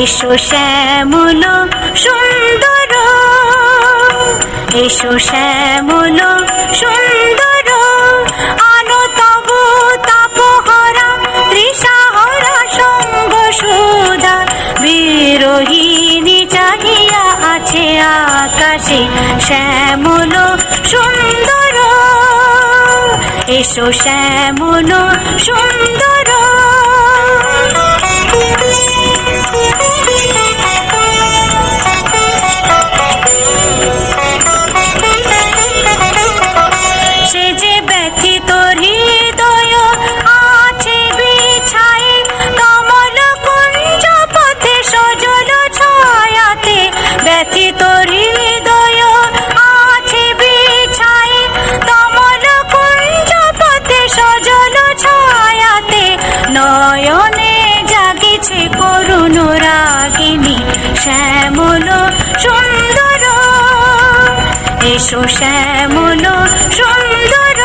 এসো শ্যামল সুন্দর, এসো শ্যামল সুন্দর, আনো তব তাপহরা তৃষাহরা সঙ্গ সুধা। বিরোহিণী চাহিয়া আছে আকাশে শ্যামল সুন্দর, এসো শ্যামল সুন্দর। সে যে ব্যথিত হৃদয় আছে বিছায়ে, কমল কুঞ্জ পথে সজল ছায়াতে। ব্যথিত হৃদয় আছে বিছায়ে, কমল কুঞ্জ পথে সজল ছায়াতে। নয়নে জাগিছে করুণ রাগিনী শ্যামল সুন্দর, এসো শ্যামল সুন্দর,